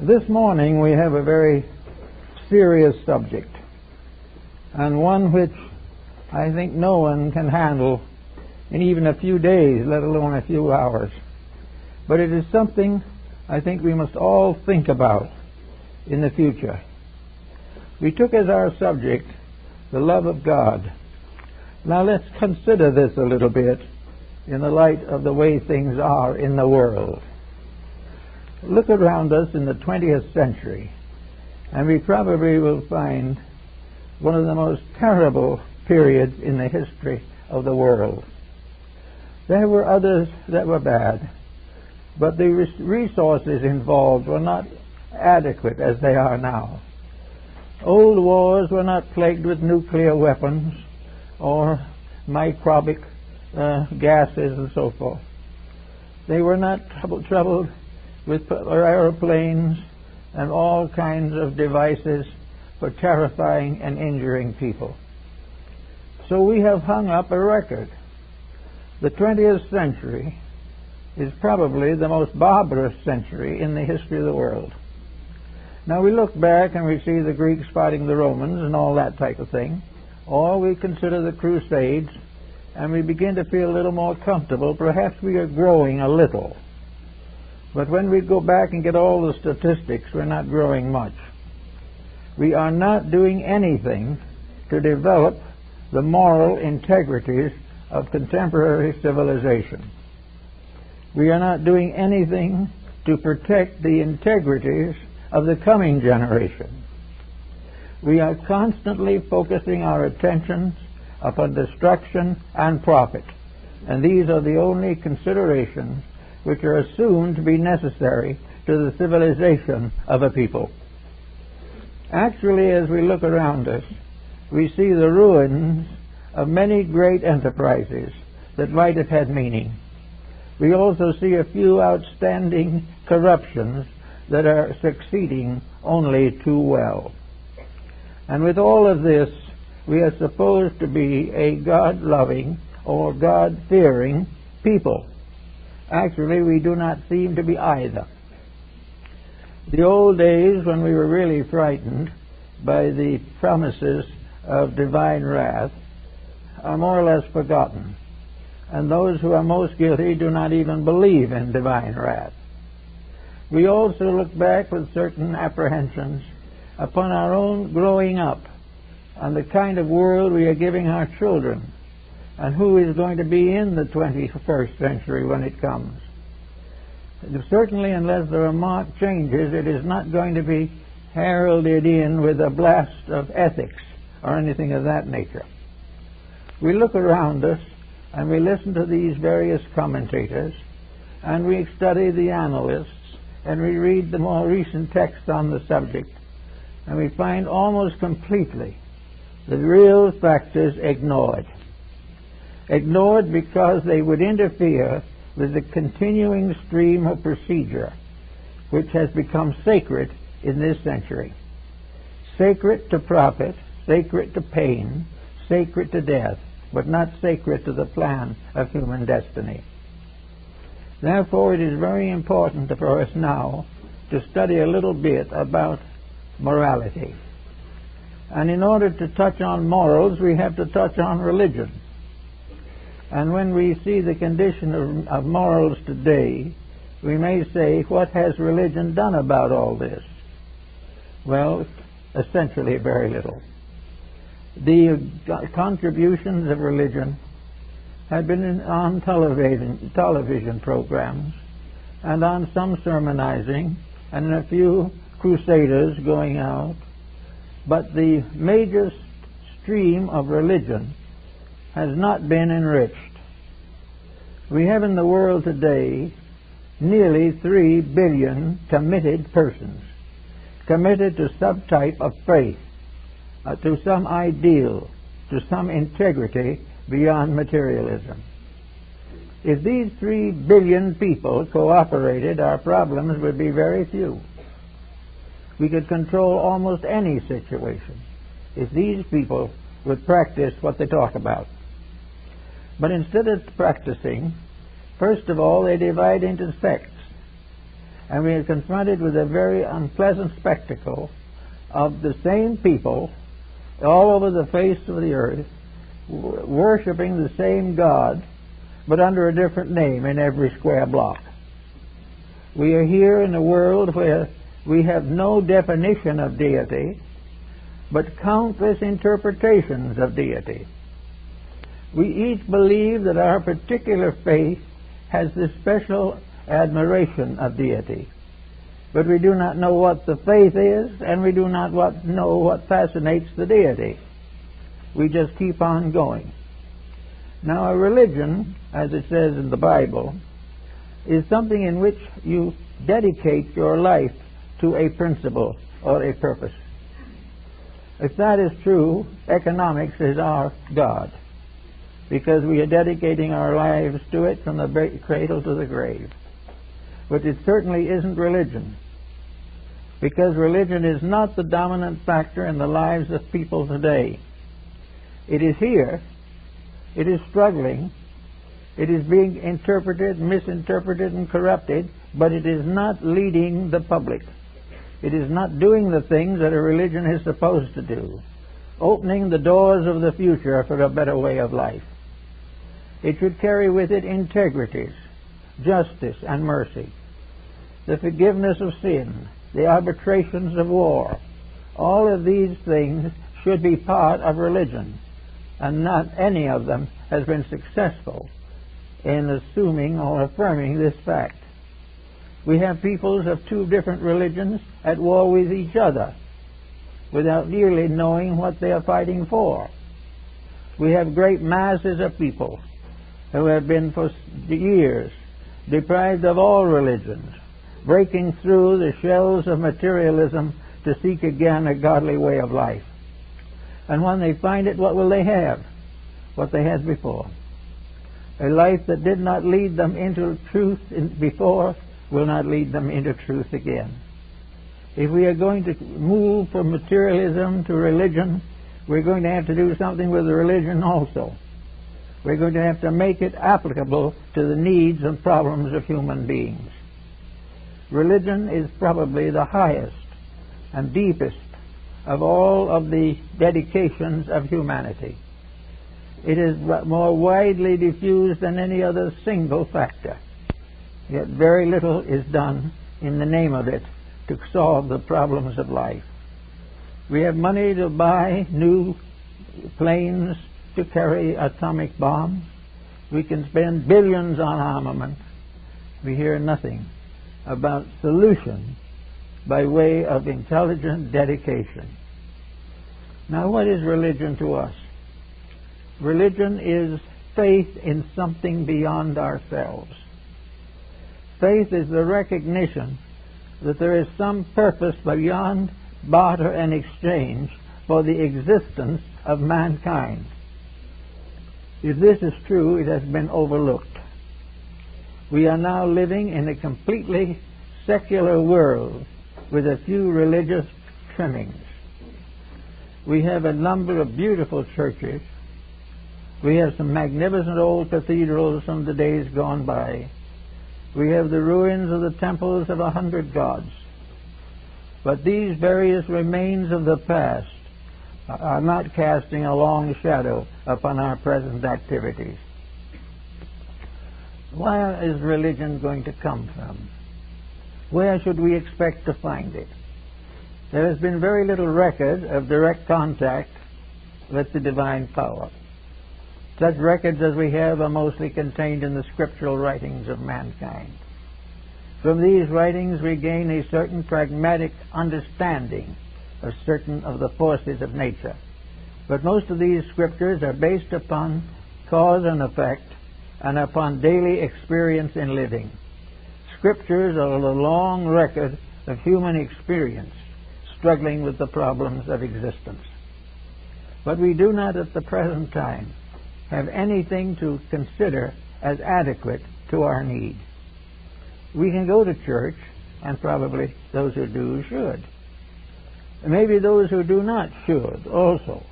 This morning we have a very serious subject, and one which I think no one can handle in even a few days, let alone a few hours. But it is something I think we must all think about in the future. We took as our subject the love of God. Now let's consider this a little bit in the light of the way things are in the world. Look around us in the 20th century, and we probably will find one of the most terrible periods in the history of the world. There were others that were bad, but the resources involved were not adequate as they are now. Old wars were not plagued with nuclear weapons or microbic gases and so forth. They were not troubled with aeroplanes and all kinds of devices for terrifying and injuring people. So we have hung up a record. The 20th century is probably the most barbarous century in the history of the world. Now we look back and we see the Greeks fighting the Romans and all that type of thing, or we consider the Crusades and we begin to feel a little more comfortable. Perhaps we are growing a little. But when we go back and get all the statistics, we're not growing much. We are not doing anything to develop the moral integrities of contemporary civilization. We are not doing anything to protect the integrities of the coming generation. We are constantly focusing our attentions upon destruction and profit, and these are the only considerations which are assumed to be necessary to the civilization of a people. Actually, as we look around us, we see the ruins of many great enterprises that might have had meaning. We also see a few outstanding corruptions that are succeeding only too well. And with all of this, we are supposed to be a God-loving or God-fearing people. Actually, we do not seem to be either. The old days when we were really frightened by the promises of divine wrath are more or less forgotten. And those who are most guilty do not even believe in divine wrath. We also look back with certain apprehensions upon our own growing up and the kind of world we are giving our children, and who is going to be in the 21st century when it comes. Certainly, unless there are marked changes, it is not going to be heralded in with a blast of ethics or anything of that nature. We look around us and we listen to these various commentators, and we study the analysts, and we read the more recent texts on the subject, and we find almost completely the real factors ignored. Ignored because they would interfere with the continuing stream of procedure which has become sacred in this century. Sacred to profit, sacred to pain, sacred to death, but not sacred to the plan of human destiny. Therefore, it is very important for us now to study a little bit about morality. And in order to touch on morals, we have to touch on religion. And when we see the condition of morals today, we may say, what has religion done about all this? Well, essentially very little. The contributions of religion have been on television programs and on some sermonizing and a few crusaders going out, but the major stream of religion has not been enriched. We have in the world today nearly 3 billion committed persons, committed to some type of faith, to some ideal, to some integrity beyond materialism. If these 3 billion people cooperated, our problems would be very few. We could control almost any situation if these people would practice what they talk about. But instead of practicing, first of all, they divide into sects. And we are confronted with a very unpleasant spectacle of the same people all over the face of the earth worshiping the same God, but under a different name in every square block. We are here in a world where we have no definition of deity, but countless interpretations of deity. We each believe that our particular faith has this special admiration of deity, but we do not know what the faith is, and we do not know what fascinates the deity. We just keep on going. Now, a religion, as it says in the Bible, is something in which you dedicate your life to a principle or a purpose. If that is true, economics is our God, because we are dedicating our lives to it from the cradle to the grave. But it certainly isn't religion, because religion is not the dominant factor in the lives of people today. It is here, it is struggling, it is being interpreted, misinterpreted, and corrupted, but it is not leading the public. It is not doing the things that a religion is supposed to do, opening the doors of the future for a better way of life. It should carry with it integrities, justice, and mercy, the forgiveness of sin, the arbitrations of war. All of these things should be part of religion, and not any of them has been successful in assuming or affirming this fact. We have peoples of two different religions at war with each other without really knowing what they are fighting for. We have great masses of people who have been for years deprived of all religions, breaking through the shells of materialism to seek again a godly way of life. And when they find it, what will they have? What they had before. A life that did not lead them into truth before will not lead them into truth again. If we are going to move from materialism to religion, we're going to have to do something with the religion also. We're going to have to make it applicable to the needs and problems of human beings. Religion is probably the highest and deepest of all of the dedications of humanity. It is more widely diffused than any other single factor. Yet very little is done in the name of it to solve the problems of life. We have money to buy new planes to carry atomic bombs. We can spend billions on armament. We hear nothing about solution by way of intelligent dedication. Now, what is religion to us? Religion is faith in something beyond ourselves. Faith is the recognition that there is some purpose beyond barter and exchange for the existence of mankind. If this is true, it has been overlooked. We are now living in a completely secular world with a few religious trimmings. We have a number of beautiful churches. We have some magnificent old cathedrals from the days gone by. We have the ruins of the temples of 100 gods. But these various remains of the past are not casting a long shadow upon our present activities. Where is religion going to come from? Where should we expect to find it? There has been very little record of direct contact with the divine power. Such records as we have are mostly contained in the scriptural writings of mankind. From these writings we gain a certain pragmatic understanding of certain of the forces of nature. But most of these scriptures are based upon cause and effect and upon daily experience in living. Scriptures are the long record of human experience struggling with the problems of existence. But we do not at the present time have anything to consider as adequate to our need. We can go to church, and probably those who do should. Maybe those who do not should also.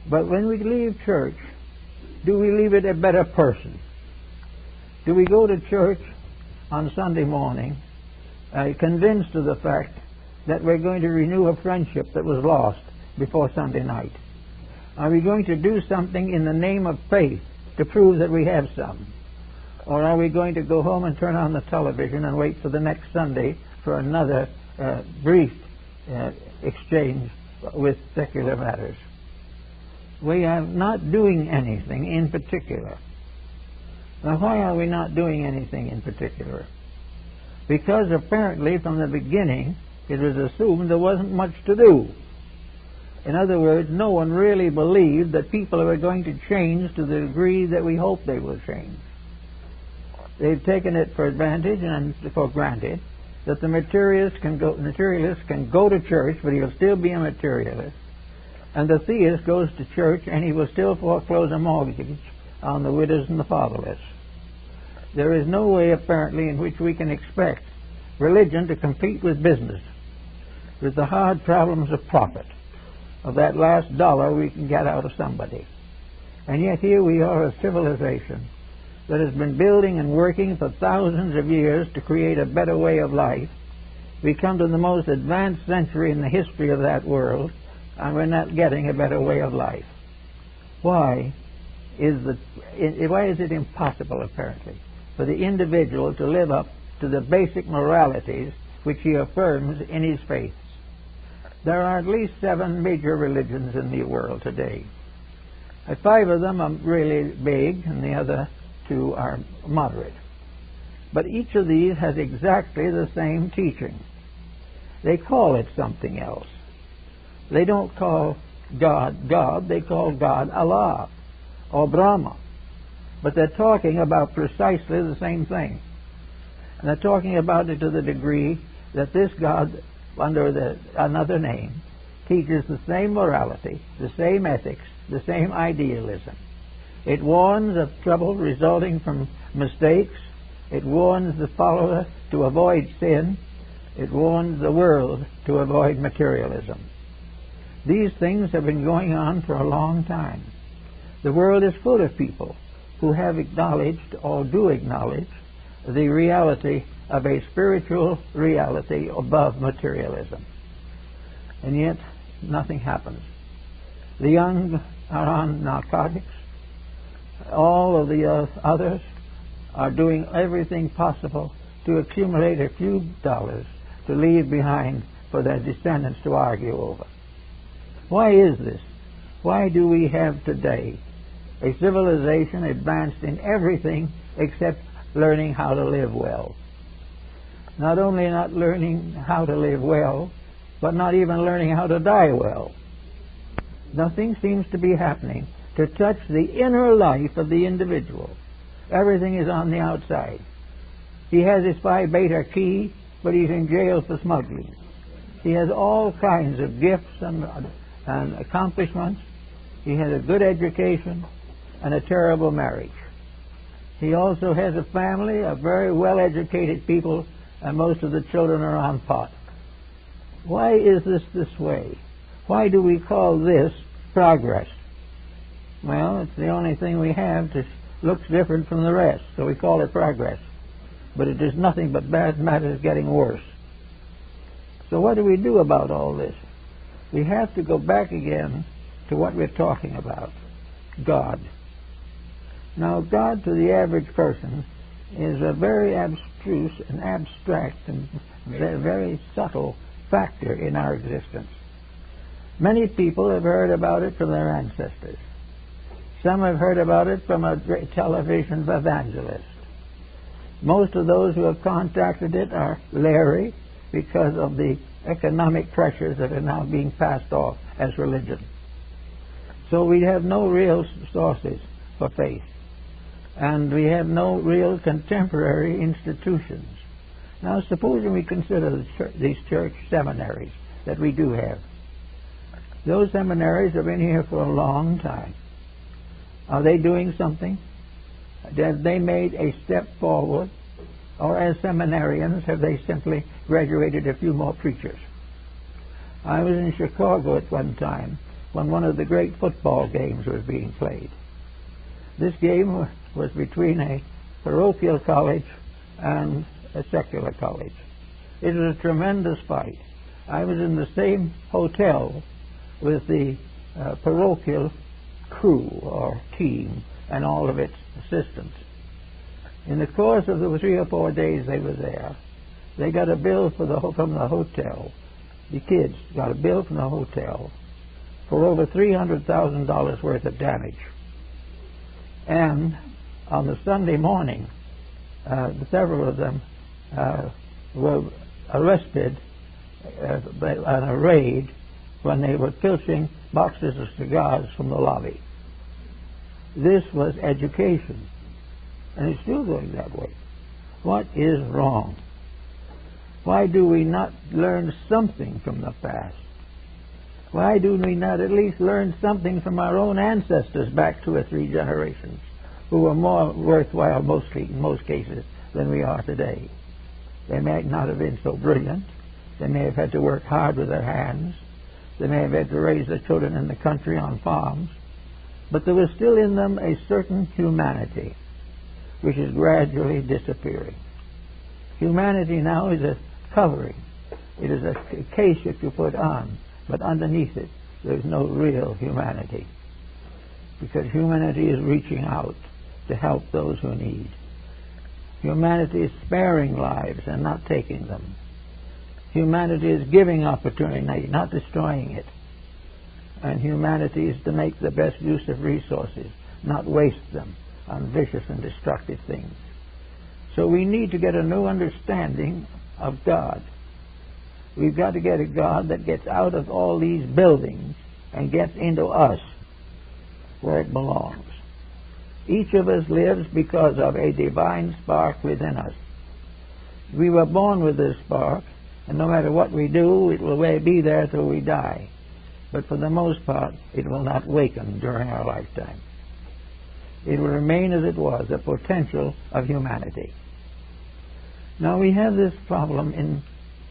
But when we leave church, do we leave it a better person? Do we go to church on Sunday morning convinced of the fact that we're going to renew a friendship that was lost before Sunday night? Are we going to do something in the name of faith to prove that we have some? Or are we going to go home and turn on the television and wait for the next Sunday for another brief exchange with secular matters? We are not doing anything in particular. Now, why are we not doing anything in particular? Because apparently from the beginning it was assumed there wasn't much to do. In other words, no one really believed that people were going to change to the degree that we hope they will change. They've taken it for advantage and for granted that the materialist can go to church, but he'll still be a materialist. And the theist goes to church and he will still foreclose a mortgage on the widows and the fatherless. There is no way, apparently, in which we can expect religion to compete with business, with the hard problems of profit, of that last dollar we can get out of somebody. And yet here we are, a civilization that has been building and working for thousands of years to create a better way of life. We come to the most advanced century in the history of that world, and we're not getting a better way of life. Why is it impossible, apparently, for the individual to live up to the basic moralities which he affirms in his faith? There are at least 7 major religions in the world today. 5 of them are really big, and the other 2 are moderate. But each of these has exactly the same teaching. They call it something else. They don't call God God, they call God Allah or Brahma. But they're talking about precisely the same thing. And they're talking about it to the degree that this God, under another name, teaches the same morality, the same ethics, the same idealism. It warns of trouble resulting from mistakes. It warns the follower to avoid sin. It warns the world to avoid materialism. These things have been going on for a long time. The world is full of people who have acknowledged or do acknowledge the reality of a spiritual reality above materialism. And yet, nothing happens. The young are on narcotics. All of the others are doing everything possible to accumulate a few dollars to leave behind for their descendants to argue over. Why is this? Why do we have today a civilization advanced in everything except learning how to live well? Not only not learning how to live well, but not even learning how to die well. Nothing seems to be happening to touch the inner life of the individual. Everything is on the outside. He has his Phi Beta key, but he's in jail for smuggling. He has all kinds of gifts and accomplishments. He has a good education and a terrible marriage. He also has a family of very well-educated people, and most of the children are on pot. Why is this way? Why do we call this progress? Well, it's the only thing we have that looks different from the rest, so we call it progress. But it is nothing but bad matters getting worse. So what do we do about all this? We have to go back again to what we're talking about, God. Now, God to the average person is a very abstruse and abstract and very subtle factor in our existence. Many people have heard about it from their ancestors. Some have heard about it from a television evangelist. Most of those who have contacted it are leery because of the economic pressures that are now being passed off as religion. So we have no real sources for faith. And we have no real contemporary institutions. Now, supposing we consider these church seminaries that we do have. Those seminaries have been here for a long time. Are they doing something? Have they made a step forward? Or as seminarians, have they simply graduated a few more preachers? I was in Chicago at one time when one of the great football games was being played. This game was between a parochial college and a secular college. It was a tremendous fight. I was in the same hotel with the parochial crew or team and all of its assistants. In the course of the 3 or 4 days they were there, they got a bill from the hotel. The kids got a bill from the hotel for over $300,000 worth of damage. And on the Sunday morning, several of them were arrested on a raid when they were filching boxes of cigars from the lobby. This was education, and it's still going that way. What is wrong? Why do we not learn something from the past? Why do we not at least learn something from our own ancestors back 2 or 3 generations, who were more worthwhile in most cases than we are today? They may not have been so brilliant. They may have had to work hard with their hands. They may have had to raise their children in the country on farms. But there was still in them a certain humanity which is gradually disappearing. Humanity now is a covering. It is a case that you put on, but underneath it there's no real humanity. Because humanity is reaching out to help those who need. Humanity is sparing lives and not taking them. Humanity is giving opportunity, not destroying it. And humanity is to make the best use of resources, not waste them on vicious and destructive things. So we need to get a new understanding of God. We've got to get a God that gets out of all these buildings and gets into us where it belongs. Each of us lives because of a divine spark within us. We were born with this spark, and no matter what we do, it will be there till we die. But for the most part, it will not waken during our lifetime. It will remain as it was, a potential of humanity. Now we have this problem in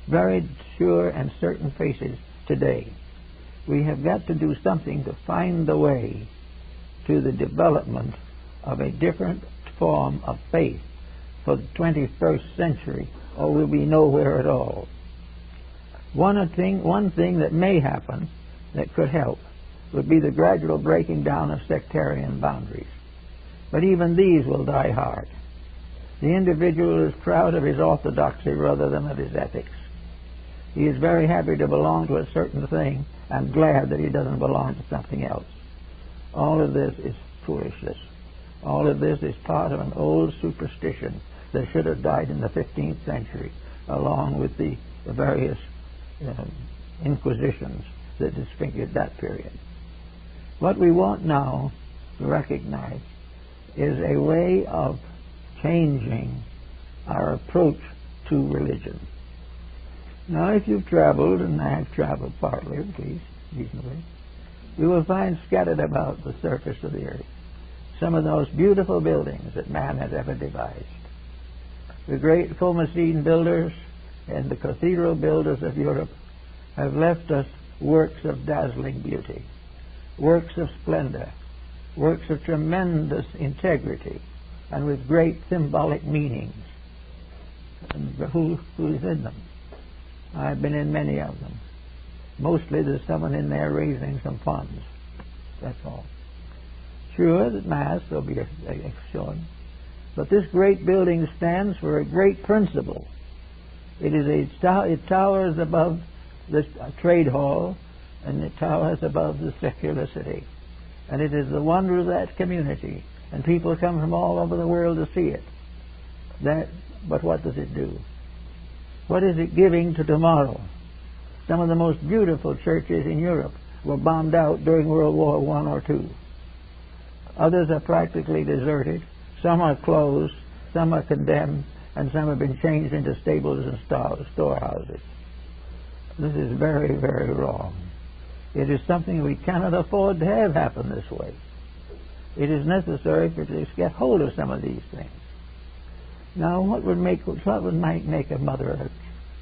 very sure and certain faces today. We have got to do something to find the way to the development of a different form of faith for the 21st century, or we'll be nowhere at all. One thing that may happen that could help would be the gradual breaking down of sectarian boundaries. But even these will die hard. The individual is proud of his orthodoxy rather than of his ethics. He is very happy to belong to a certain thing and glad that he doesn't belong to something else. All of this is foolishness. All of this is part of an old superstition that should have died in the 15th century, along with the various inquisitions that disfigured that period. What we want now to recognize is a way of changing our approach to religion. Now, if you've traveled, and I have traveled partly, at least, reasonably, you will find scattered about the surface of the earth some of the most beautiful buildings that man has ever devised. The great Thomasine builders and the cathedral builders of Europe have left us works of dazzling beauty, works of splendor, works of tremendous integrity, and with great symbolic meanings. And who's in them? I've been in many of them. Mostly there's someone in there raising some funds. That's all. Sure, that Mass will be shown. But this great building stands for a great principle. It towers above the trade hall, and it towers above the secular city. And it is the wonder of that community. And people come from all over the world to see it. But what does it do? What is it giving to tomorrow? Some of the most beautiful churches in Europe were bombed out during World War I or II. Others are practically deserted. Some are closed, some are condemned, and some have been changed into stables and storehouses. This is very, very wrong. It is something we cannot afford to have happen this way. It is necessary to get hold of some of these things. Now, what might make a mother or a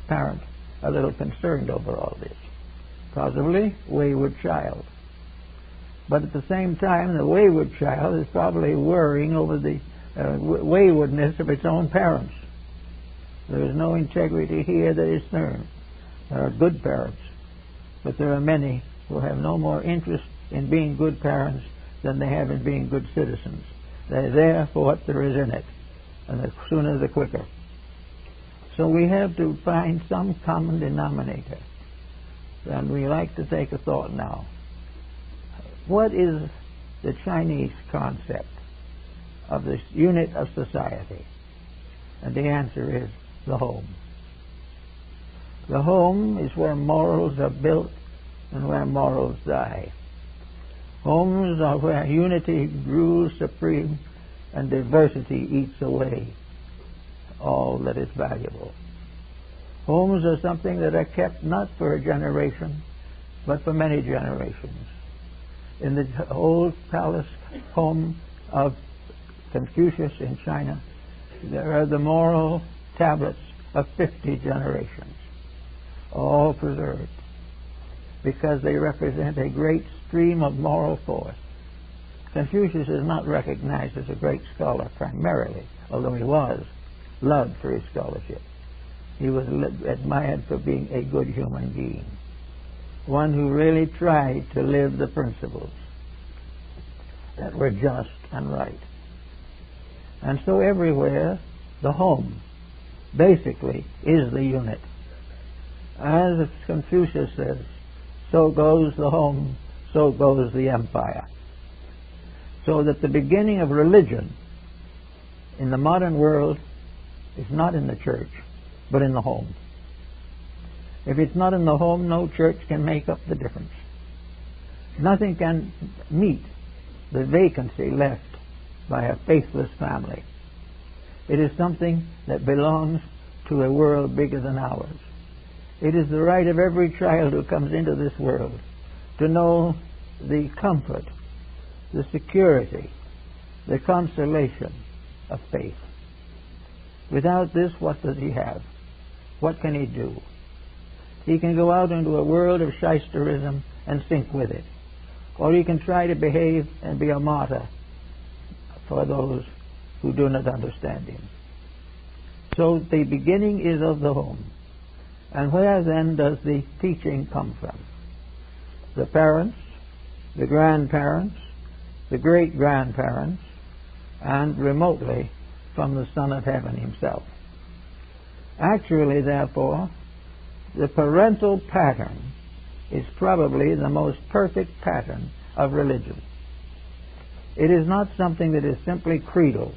parent a little concerned over all this? Possibly wayward child. But at the same time, the wayward child is probably worrying over the waywardness of its own parents. There is no integrity here that is learned. There are good parents, but there are many who have no more interest in being good parents than they have in being good citizens. They're there for what there is in it, and the sooner the quicker. So we have to find some common denominator. And we like to take a thought now. What is the Chinese concept of this unit of society? And the answer is the home. The home is where morals are built and where morals die. Homes are where unity rules supreme and diversity eats away all that is valuable. Homes are something that are kept not for a generation, but for many generations. In the old palace home of Confucius in China, there are the moral tablets of 50 generations, all preserved, because they represent a great stream of moral force. Confucius is not recognized as a great scholar primarily, although he was loved for his scholarship. He was admired for being a good human being, one who really tried to live the principles that were just and right. And so everywhere, the home basically is the unit. As Confucius says, so goes the home, so goes the empire. So that the beginning of religion in the modern world is not in the church, but in the home. If it's not in the home, no church can make up the difference. Nothing can meet the vacancy left by a faithless family. It is something that belongs to a world bigger than ours. It is the right of every child who comes into this world to know the comfort, the security, the consolation of faith. Without this, what does he have? What can he do? He can go out into a world of shysterism and sink with it. Or he can try to behave and be a martyr for those who do not understand him. So the beginning is of the home. And where then does the teaching come from? The parents, the grandparents, the great-grandparents, and remotely from the Son of Heaven himself. Actually, therefore, the parental pattern is probably the most perfect pattern of religion. It is not something that is simply creedal.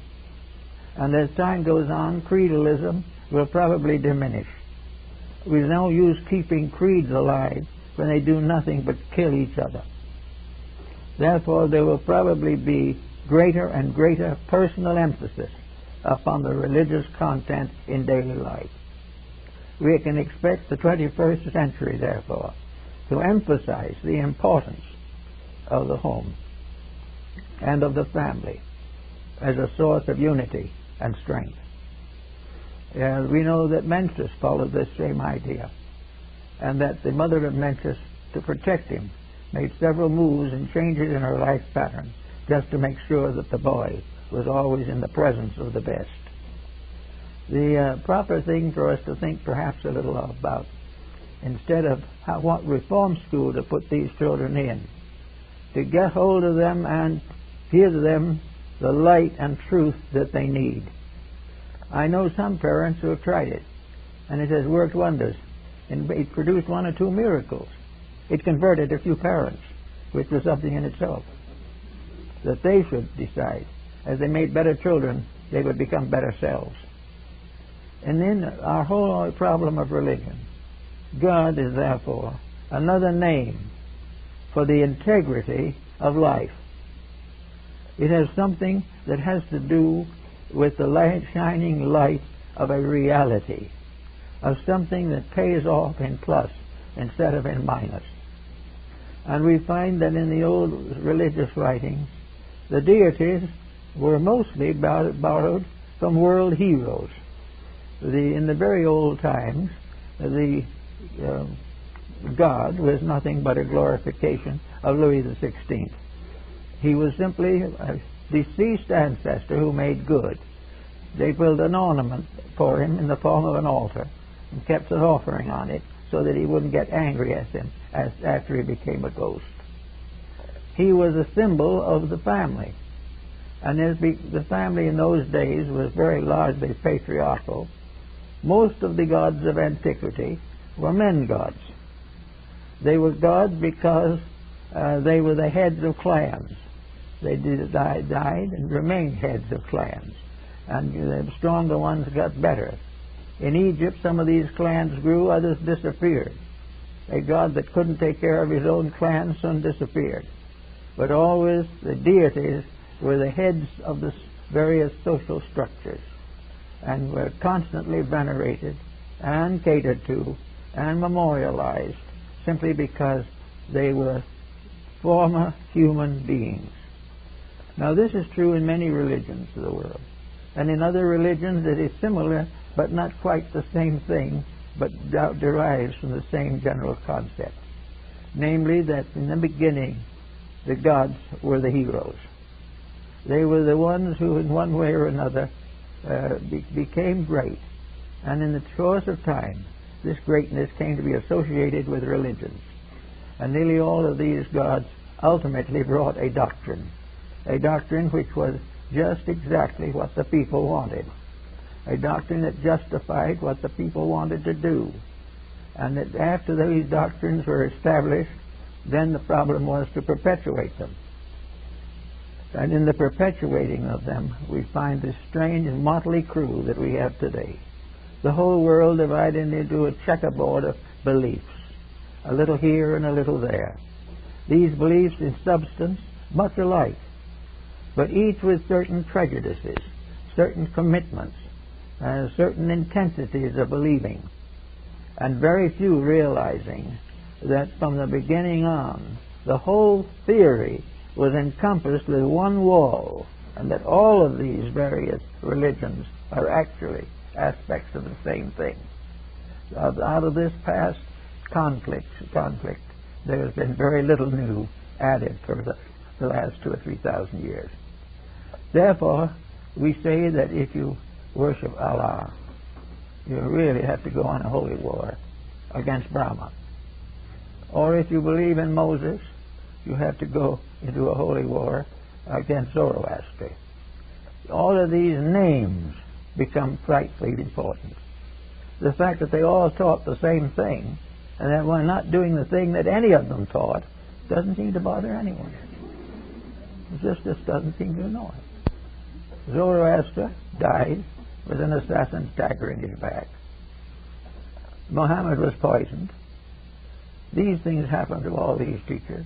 And as time goes on, creedalism will probably diminish. We now use keeping creeds alive when they do nothing but kill each other. Therefore, there will probably be greater and greater personal emphasis upon the religious content in daily life. We can expect the 21st century, therefore, to emphasize the importance of the home and of the family as a source of unity and strength. We know that Mencius followed this same idea, and that the mother of Mencius, to protect him, made several moves and changes in her life pattern just to make sure that the boy was always in the presence of the best. The proper thing for us to think perhaps a little about, instead of what reform school to put these children in, to get hold of them and give them the light and truth that they need. I know some parents who have tried it, and it has worked wonders, and it produced one or two miracles. It converted a few parents, which was something in itself. That they should decide, as they made better children, they would become better selves. And then our whole problem of religion. God is therefore another name for the integrity of life. It has something that has to do with the light, shining light of a reality, of something that pays off in plus instead of in minus. And we find that in the old religious writings, the deities were mostly borrowed from world heroes. In the very old times, the God was nothing but a glorification of Louis XVI. He was simply a deceased ancestor who made good. they built an ornament for him in the form of an altar and kept an offering on it so that he wouldn't get angry at them after he became a ghost. He was a symbol of the family. And the family in those days was very largely patriarchal. Most of the gods of antiquity were men gods. They were gods because they were the heads of clans. They died and remained heads of clans. And the stronger ones got better. In Egypt, some of these clans grew, others disappeared. A god that couldn't take care of his own clan soon disappeared. But always the deities were the heads of the various social structures and were constantly venerated and catered to and memorialized simply because they were former human beings. Now this is true in many religions of the world. And in other religions it is similar, but not quite the same thing, but derives from the same general concept. Namely that in the beginning the gods were the heroes. They were the ones who in one way or another became great. And in the course of time, this greatness came to be associated with religions. And nearly all of these gods ultimately brought a doctrine which was just exactly what the people wanted, a doctrine that justified what the people wanted to do. And that after these doctrines were established, then the problem was to perpetuate them. And in the perpetuating of them, we find this strange motley crew that we have today. The whole world divided into a checkerboard of beliefs, a little here and a little there. These beliefs in substance much alike, but each with certain prejudices, certain commitments, and certain intensities of believing, and very few realizing that from the beginning on, the whole theory was encompassed with one wall, and that all of these various religions are actually aspects of the same thing. Out of this past conflict, there has been very little new added for the last 2,000 or 3,000 years. Therefore, we say that if you worship Allah, you really have to go on a holy war against Brahma. Or if you believe in Moses, you have to go into a holy war against Zoroaster. All of these names become frightfully important. The fact that they all taught the same thing, and that we're not doing the thing that any of them taught, doesn't seem to bother anyone. It just doesn't seem to annoy. Zoroaster died with an assassin's dagger in his back. Muhammad was poisoned. These things happen to all these teachers.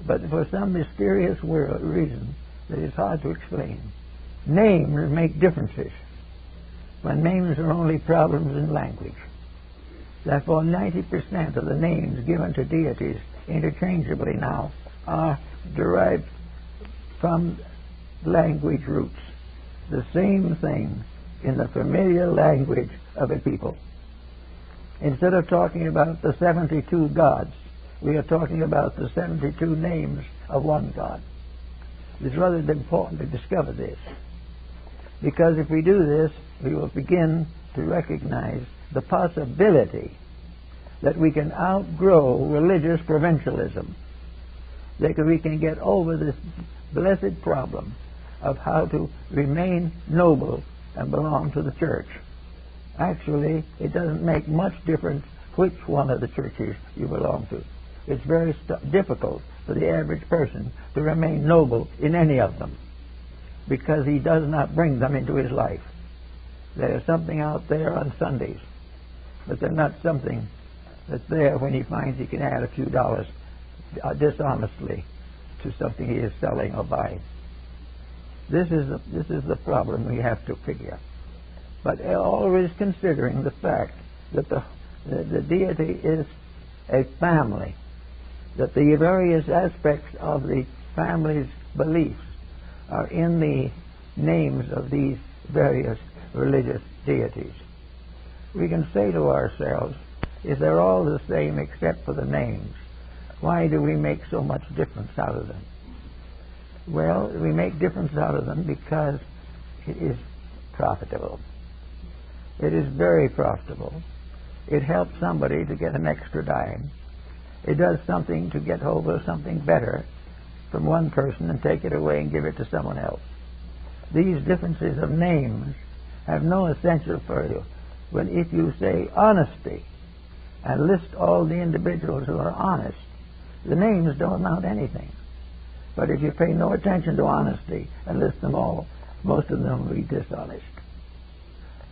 But for some mysterious reason that is hard to explain, names make differences when names are only problems in language. Therefore, 90% of the names given to deities interchangeably now are derived from language roots. The same thing in the familiar language of a people. Instead of talking about the 72 gods, we are talking about the 72 names of one God. It's rather important to discover this, because if we do this, we will begin to recognize the possibility that we can outgrow religious provincialism, that we can get over this blessed problem of how to remain noble and belong to the church. Actually, it doesn't make much difference which one of the churches you belong to. It's very difficult for the average person to remain noble in any of them, because he does not bring them into his life. There is something out there on Sundays, but they're not something that's there when he finds he can add a few dollars dishonestly to something he is selling or buying. This is the problem we have to figure. But always considering the fact that the deity is a family, that the various aspects of the family's beliefs are in the names of these various religious deities. We can say to ourselves, if they're all the same except for the names, why do we make so much difference out of them? Well, we make difference out of them because it is profitable. It is very profitable. It helps somebody to get an extra dime. It does something to get hold of something better from one person and take it away and give it to someone else. These differences of names have no essential for you. When if you say honesty and list all the individuals who are honest, the names don't amount to anything. But if you pay no attention to honesty and list them all, most of them will be dishonest.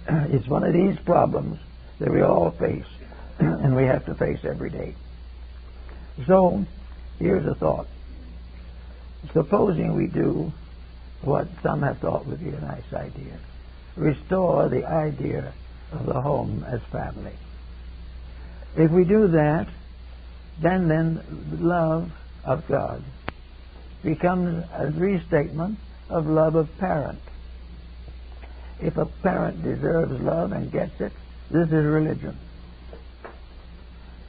It's one of these problems that we all face and we have to face every day. So, here's a thought. Supposing we do what some have thought would be a nice idea. Restore the idea of the home as family. If we do that, then the love of God becomes a restatement of love of parent. If a parent deserves love and gets it, this is religion.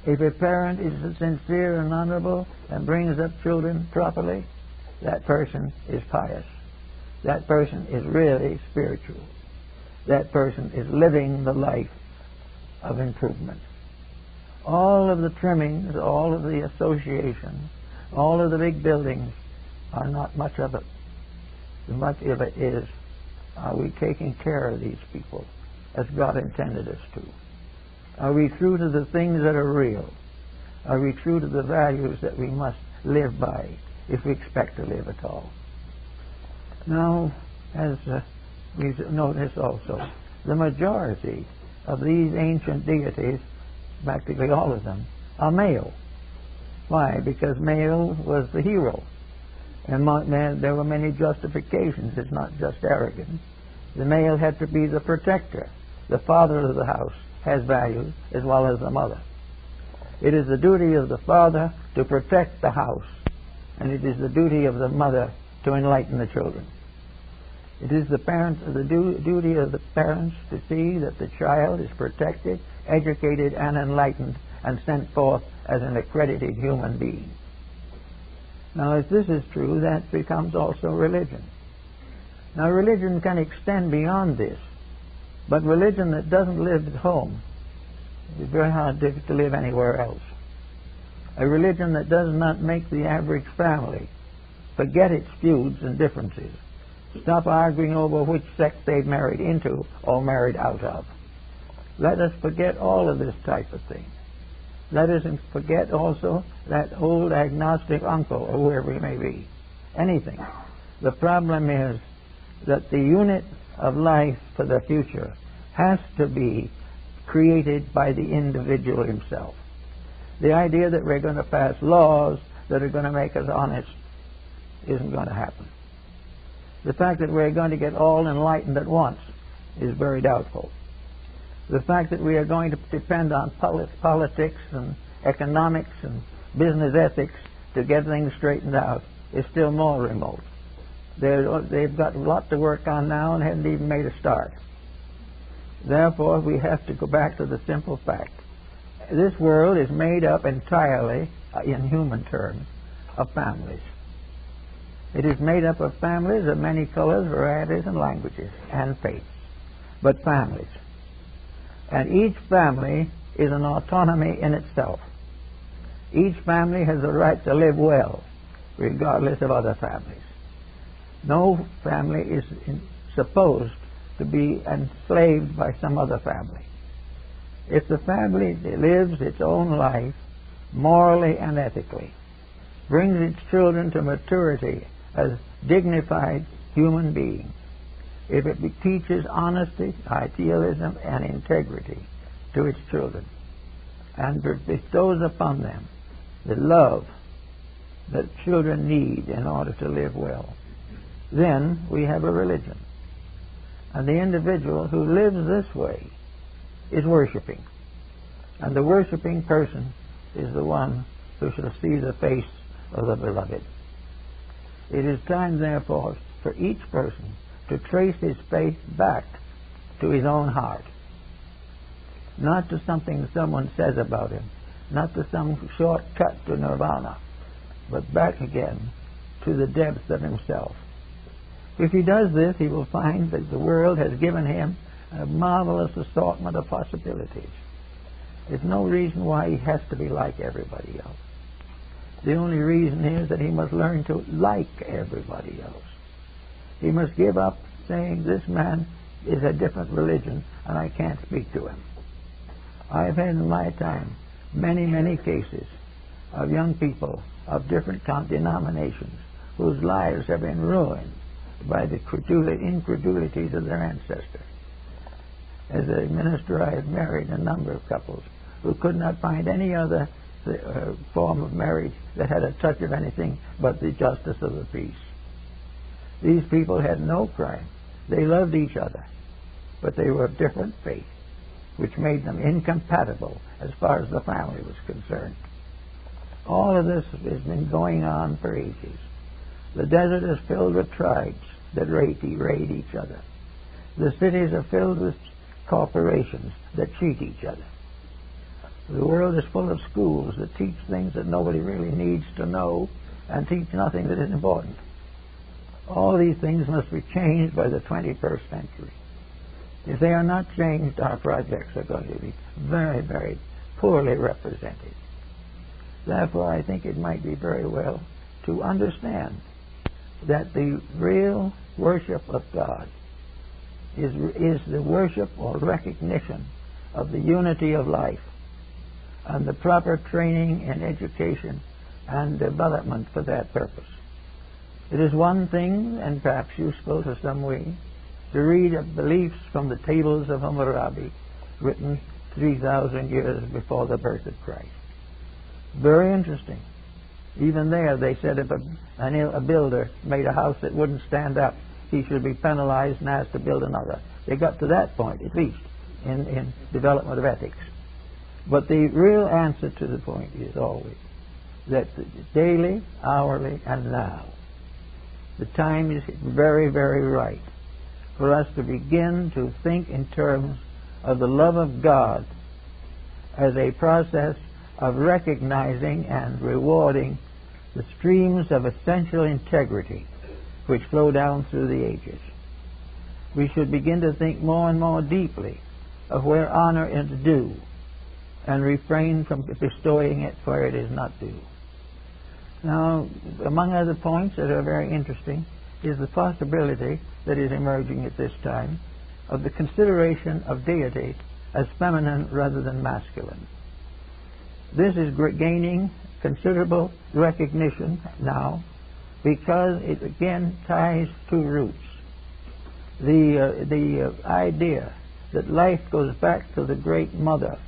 If a parent is sincere and honorable and brings up children properly, that person is pious. That person is really spiritual. That person is living the life of improvement. All of the trimmings, all of the associations, all of the big buildings are not much of it. Much of it is, are we taking care of these people as God intended us to? Are we true to the things that are real? Are we true to the values that we must live by if we expect to live at all? Now, as we notice also, the majority of these ancient deities, practically all of them, are male. Why? Because male was the hero. And there were many justifications. It's not just arrogance. The male had to be the protector. The father of the house has values as well as the mother. It is the duty of the father to protect the house, and it is the duty of the mother to enlighten the children. It is the duty of the parents to see that the child is protected, educated, and enlightened, and sent forth as an accredited human being. Now, if this is true, that becomes also religion. Now, religion can extend beyond this, but religion that doesn't live at home is very hard to live anywhere else. A religion that does not make the average family forget its feuds and differences, stop arguing over which sex they've married into or married out of. Let us forget all of this type of thing. Let us forget also that old agnostic uncle or whoever he may be. Anything. The problem is that the unit of life for the future has to be created by the individual himself. The idea that we're going to pass laws that are going to make us honest isn't going to happen. The fact that we're going to get all enlightened at once is very doubtful. The fact that we are going to depend on politics and economics and business ethics to get things straightened out is still more remote. They've got a lot to work on now and haven't even made a start. Therefore, we have to go back to the simple fact. This world is made up entirely, in human terms, of families. It is made up of families of many colors, varieties, and languages, and faiths, but families. And each family is an autonomy in itself. Each family has the right to live well, regardless of other families. No family is supposed to be enslaved by some other family. If the family lives its own life morally and ethically, brings its children to maturity as dignified human beings, if it teaches honesty, idealism, and integrity to its children, and bestows upon them the love that children need in order to live well, then we have a religion. And the individual who lives this way is worshiping. And the worshiping person is the one who shall see the face of the beloved. It is time, therefore, for each person to trace his faith back to his own heart. Not to something someone says about him, not to some shortcut to nirvana, but back again to the depths of himself. If he does this, he will find that the world has given him a marvelous assortment of possibilities. There's no reason why he has to be like everybody else. The only reason is that he must learn to like everybody else. He must give up saying, this man is a different religion and I can't speak to him. I've had in my time many, many cases of young people of different denominations whose lives have been ruined by the incredulities of their ancestors. As a minister, I have married a number of couples who could not find any other form of marriage that had a touch of anything but the justice of the peace. These people had no crime. They loved each other, but they were of different faith, which made them incompatible as far as the family was concerned. All of this has been going on for ages. The desert is filled with tribes that raid each other. The cities are filled with corporations that cheat each other. The world is full of schools that teach things that nobody really needs to know and teach nothing that is important. All these things must be changed by the 21st century. If they are not changed, our projects are going to be very, very poorly represented. Therefore, I think it might be very well to understand that the real worship of God is the worship or recognition of the unity of life and the proper training and education and development for that purpose. It is one thing, and perhaps useful to some way, to read of beliefs from the tables of Hammurabi, written 3,000 years before the birth of Christ. Very interesting. Even there, they said if a builder made a house that wouldn't stand up, he should be penalized and asked to build another. They got to that point, at least, in development of ethics. But the real answer to the point is always that daily, hourly, and now, the time is very, very right for us to begin to think in terms of the love of God as a process of recognizing and rewarding the streams of essential integrity which flow down through the ages. We should begin to think more and more deeply of where honor is due and refrain from bestowing it where it is not due. Now, among other points that are very interesting is the possibility that is emerging at this time of the consideration of deity as feminine rather than masculine. This is gaining considerable recognition now because it again ties two roots. The idea that life goes back to the Great Mother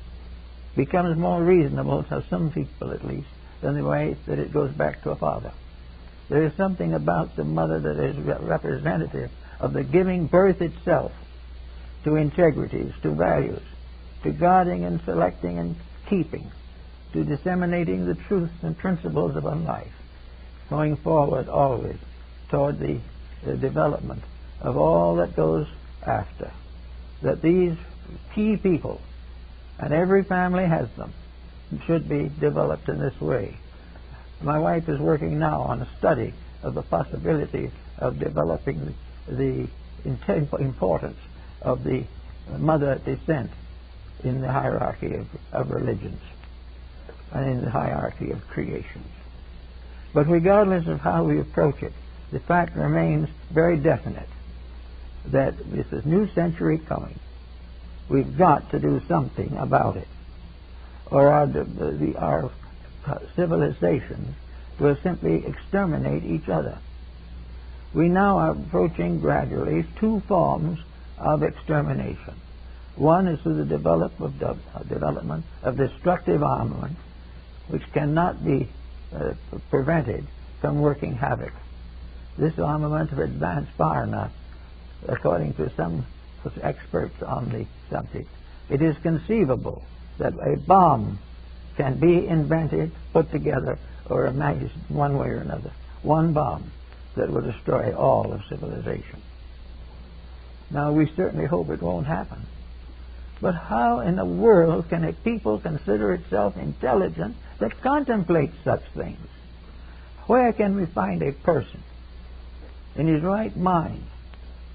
becomes more reasonable to some people, at least, than the way that it goes back to a father. There is something about the mother that is representative of the giving birth itself to integrities, to values, to guarding and selecting and keeping, to disseminating the truths and principles of our life, going forward always toward the development of all that goes after. That these key people, and every family has them, should be developed in this way. My wife is working now on a study of the possibility of developing the importance of the mother descent in the hierarchy of religions and in the hierarchy of creations. But regardless of how we approach it, the fact remains very definite that with this new century coming, we've got to do something about it, or our civilizations will simply exterminate each other. We now are approaching gradually two forms of extermination. One is through the development of destructive armament, which cannot be prevented from working havoc. This armament has advanced far enough, according to some experts on the subject. It is conceivable that a bomb can be invented, put together, or imagined one way or another. One bomb that will destroy all of civilization. Now, we certainly hope it won't happen. But how in the world can a people consider itself intelligent that contemplates such things? Where can we find a person in his right mind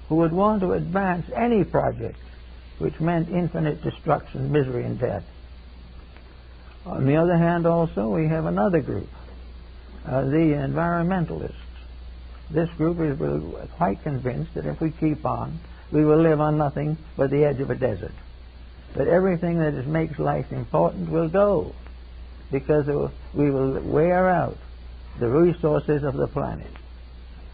who would want to advance any project which meant infinite destruction, misery, and death. On the other hand, also, we have another group, the environmentalists. This group is quite convinced that if we keep on, we will live on nothing but the edge of a desert. That everything that makes life important will go, because we will wear out the resources of the planet.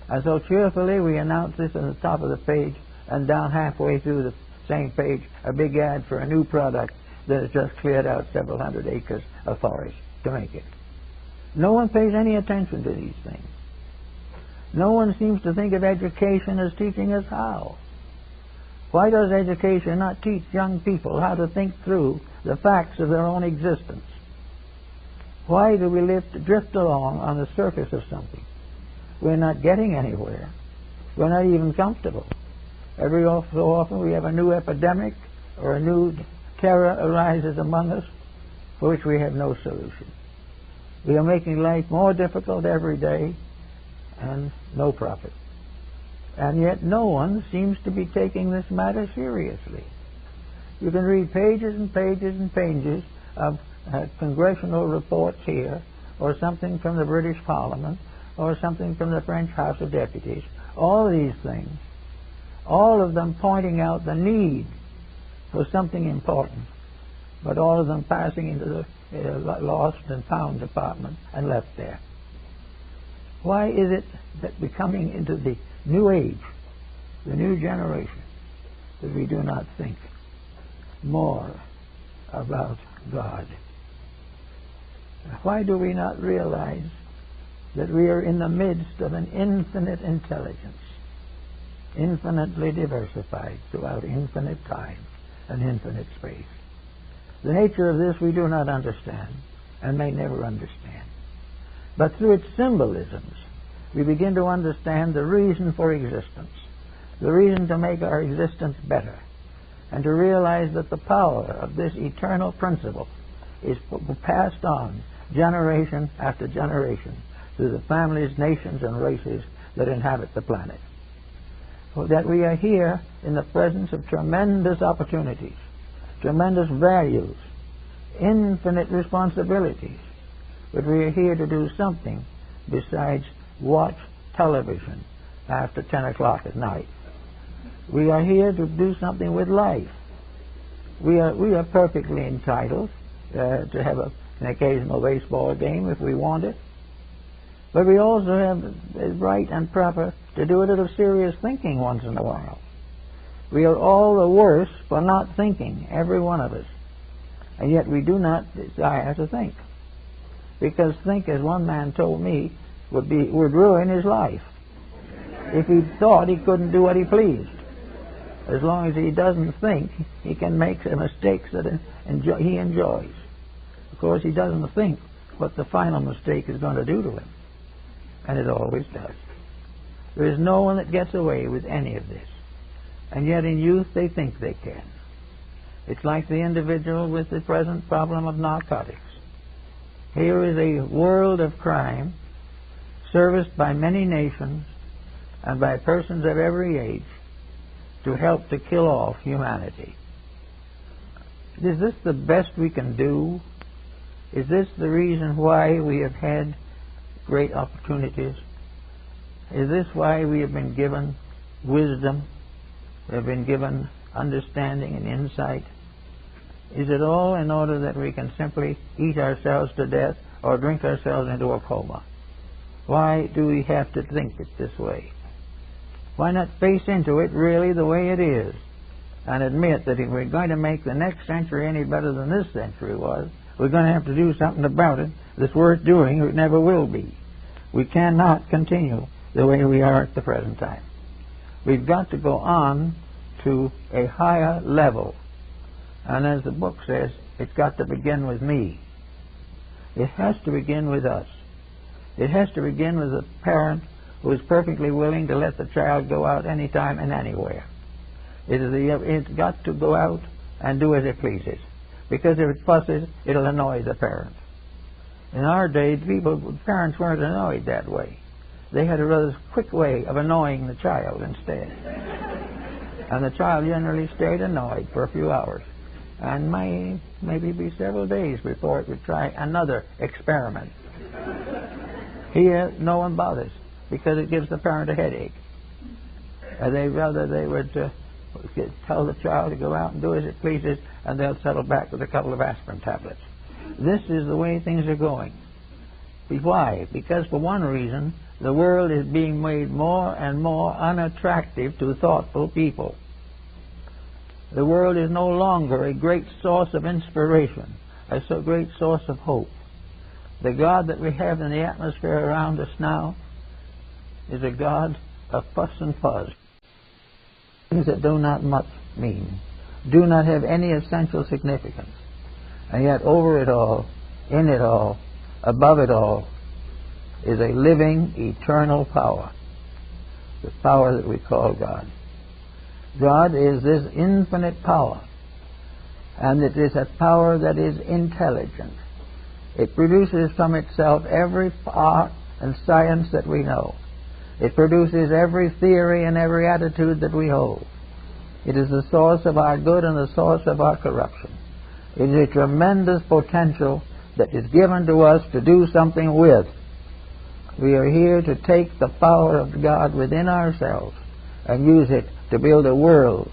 And so cheerfully we announce this on the top of the page, and down halfway through the same page, a big ad for a new product that has just cleared out several hundred acres of forest to make it. No one pays any attention to these things. No one seems to think of education as teaching us how. Why does education not teach young people how to think through the facts of their own existence? Why do we drift along on the surface of something? We're not getting anywhere. We're not even comfortable. Every so often we have a new epidemic or a new terror arises among us for which we have no solution. We are making life more difficult every day and no profit. And yet no one seems to be taking this matter seriously. You can read pages and pages and pages of congressional reports here, or something from the British Parliament, or something from the French House of Deputies. All these things, all of them pointing out the need for something important, but all of them passing into the lost and found department and left there. Why is it that we're coming into the new age, the new generation, that we do not think more about God? Why do we not realize that we are in the midst of an infinite intelligence, infinitely diversified throughout infinite time and infinite space? The nature of this we do not understand and may never understand. But through its symbolisms, we begin to understand the reason for existence, the reason to make our existence better, and to realize that the power of this eternal principle is passed on generation after generation through the families, nations, and races that inhabit the planet. So that we are here in the presence of tremendous opportunities, tremendous values, infinite responsibilities, but we are here to do something besides watch television after 10 o'clock at night. We are here to do something with life. We are perfectly entitled to have an occasional baseball game if we want it, but we also have it right and proper to do a little serious thinking once in a while. We are all the worse for not thinking, every one of us, and yet we do not desire to think, because think, as one man told me, would ruin his life. If he thought, he couldn't do what he pleased. As long as he doesn't think, he can make the mistakes that he enjoys. Of course, he doesn't think what the final mistake is going to do to him, and it always does. There is no one that gets away with any of this, and yet in youth they think they can. It's like the individual with the present problem of narcotics. Here is a world of crime serviced by many nations and by persons of every age to help to kill off humanity. Is this the best we can do? Is this the reason why we have had great opportunities? Is this why we have been given wisdom? We have been given understanding and insight? Is it all in order that we can simply eat ourselves to death or drink ourselves into a coma? Why do we have to think it this way? Why not face into it really the way it is and admit that if we're going to make the next century any better than this century was, we're going to have to do something about it that's worth doing, or it never will be. We cannot continue the way we are at the present time. We've got to go on to a higher level. And as the book says, it's got to begin with me. It has to begin with us. It has to begin with a parent who is perfectly willing to let the child go out anytime and anywhere. It's got to go out and do as it pleases, because if it fusses, it'll annoy the parent. In our day, parents weren't annoyed that way. they had a rather quick way of annoying the child instead. And the child generally stayed annoyed for a few hours, and maybe several days before it would try another experiment. Here, no one bothers, because it gives the parent a headache. They would tell the child to go out and do as it pleases, and they'll settle back with a couple of aspirin tablets. This is the way things are going. Why? Because for one reason, the world is being made more and more unattractive to thoughtful people. The world is no longer a great source of inspiration, a so great source of hope. The God that we have in the atmosphere around us now is a God of fuss and fuzz. Things that do not much mean, do not have any essential significance. And yet over it all, in it all, above it all, is a living, eternal power. The power that we call God. God is this infinite power, and it is a power that is intelligent. It produces from itself every art and science that we know. It produces every theory and every attitude that we hold. It is the source of our good and the source of our corruption. It is a tremendous potential that is given to us to do something with. We are here to take the power of God within ourselves and use it to build a world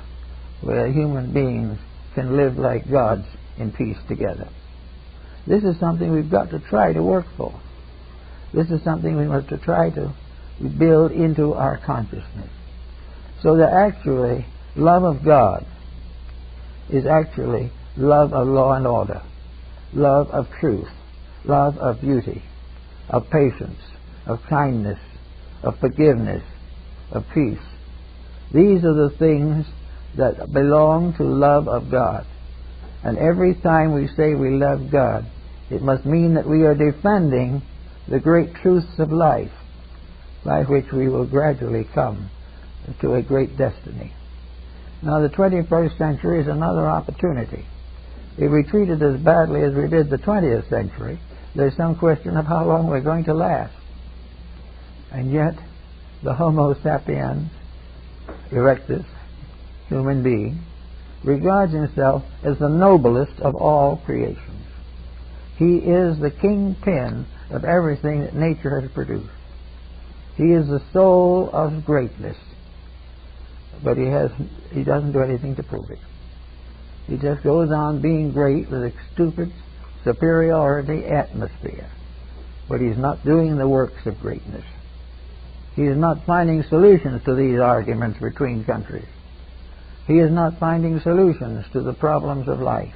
where human beings can live like gods in peace together. This is something we've got to try to work for. This is something we must try to build into our consciousness. So that actually, love of God is actually love of law and order, love of truth, love of beauty, of patience, of kindness, of forgiveness, of peace. These are the things that belong to love of God. And every time we say we love God, it must mean that we are defending the great truths of life, by which we will gradually come to a great destiny. Now the 21st century is another opportunity. If we treat it as badly as we did the 20th century, there's some question of how long we're going to last. And yet, the Homo sapiens erectus, human being, regards himself as the noblest of all creations. He is the kingpin of everything that nature has produced. He is the soul of greatness, but he doesn't do anything to prove it. He just goes on being great with a stupid superiority atmosphere, but he's not doing the works of greatness. He is not finding solutions to these arguments between countries. He is not finding solutions to the problems of life.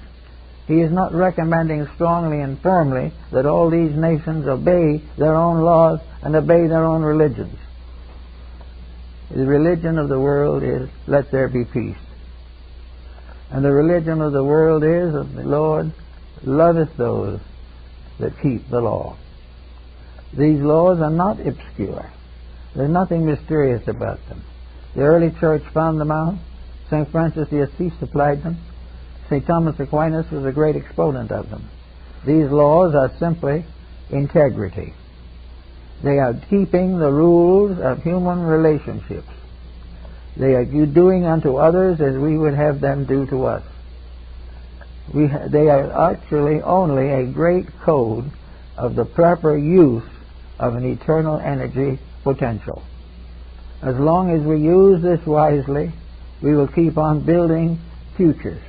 He is not recommending strongly and firmly that all these nations obey their own laws and obey their own religions. The religion of the world is, let there be peace. And the religion of the world is that the Lord loveth those that keep the law. These laws are not obscure. There's nothing mysterious about them. The early church found them out. St. Francis de Assisi supplied them. St. Thomas Aquinas was a great exponent of them. These laws are simply integrity. They are keeping the rules of human relationships. They are doing unto others as we would have them do to us. They are actually only a great code of the proper use of an eternal energy potential. As long as we use this wisely, we will keep on building futures.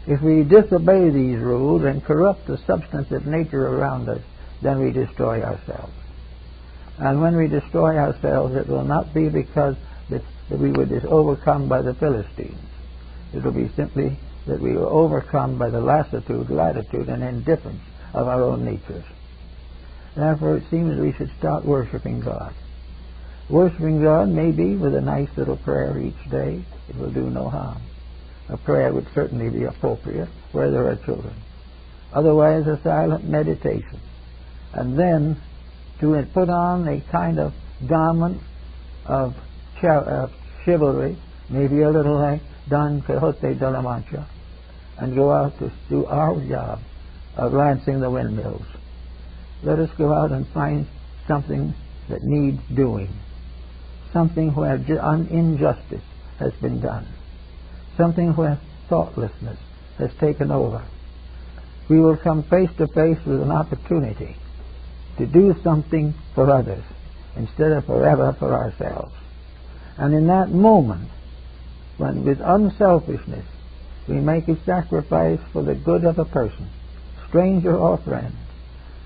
If we disobey these rules and corrupt the substantive nature around us, then we destroy ourselves. And when we destroy ourselves, it will not be because that we were overcome by the Philistines. It will be simply that we were overcome by the lassitude, latitude, and indifference of our own natures. Therefore, it seems we should start worshiping God. Worshiping God may be with a nice little prayer each day. It will do no harm. A prayer would certainly be appropriate where there are children. Otherwise, a silent meditation. And then to put on a kind of garment of chivalry, maybe a little like Don Quixote de la Mancha, and go out to do our job of lancing the windmills. Let us go out and find something that needs doing, something where injustice has been done, something where thoughtlessness has taken over, we will come face to face with an opportunity to do something for others instead of forever for ourselves. And in that moment, when with unselfishness we make a sacrifice for the good of a person, stranger or friend,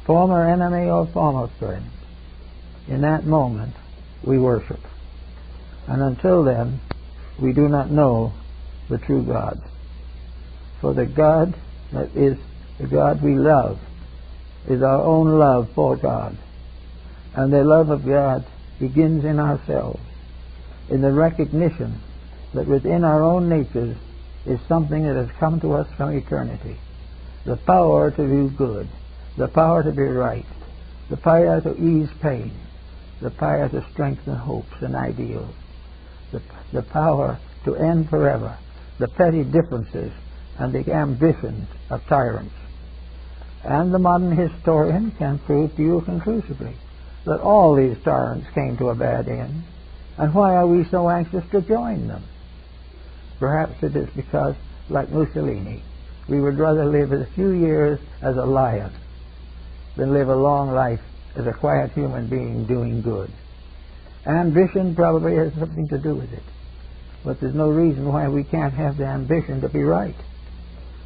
former enemy or former friend, in that moment we worship. And until then, we do not know the true God. For the God that is the God we love is our own love for God. And the love of God begins in ourselves, in the recognition that within our own natures is something that has come to us from eternity. The power to do good, the power to be right, the power to ease pain, the power to strengthen hopes and ideals, the power to end forever the petty differences and the ambitions of tyrants. And the modern historian can prove to you conclusively that all these tyrants came to a bad end. And why are we so anxious to join them? Perhaps it is because, like Mussolini, we would rather live a few years as a lion than live a long life as a quiet human being doing good. Ambition probably has something to do with it. But there's no reason why we can't have the ambition to be right.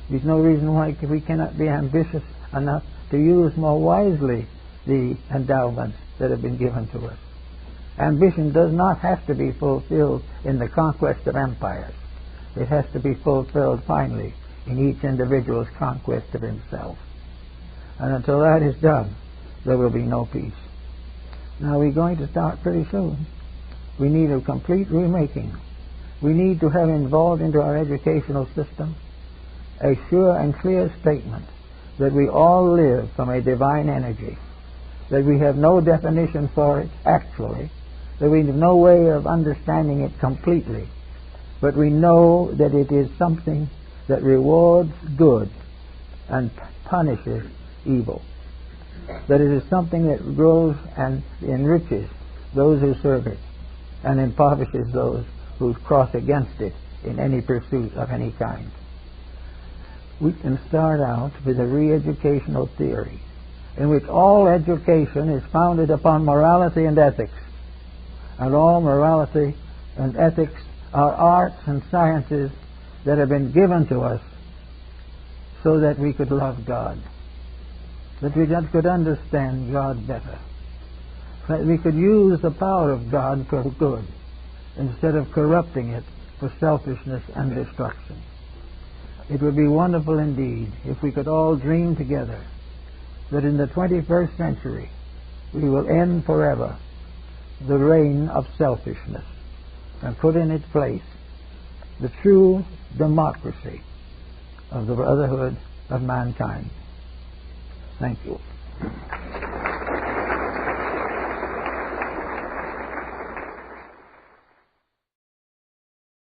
There's no reason why we cannot be ambitious enough to use more wisely the endowments that have been given to us. Ambition does not have to be fulfilled in the conquest of empires. It has to be fulfilled finally in each individual's conquest of himself. And until that is done, there will be no peace. Now we're going to start pretty soon. We need a complete remaking. We need to have involved into our educational system a sure and clear statement that we all live from a divine energy, that we have no definition for it actually, that we have no way of understanding it completely, but we know that it is something that rewards good and punishes evil, that it is something that grows and enriches those who serve it and impoverishes those who cross against it in any pursuit of any kind. We can start out with a re-educational theory in which all education is founded upon morality and ethics. And all morality and ethics are arts and sciences that have been given to us so that we could love God, that we could understand God better, that we could use the power of God for good instead of corrupting it for selfishness and destruction. It would be wonderful indeed if we could all dream together that in the 21st century we will end forever the reign of selfishness and put in its place the true democracy of the brotherhood of mankind. Thank you.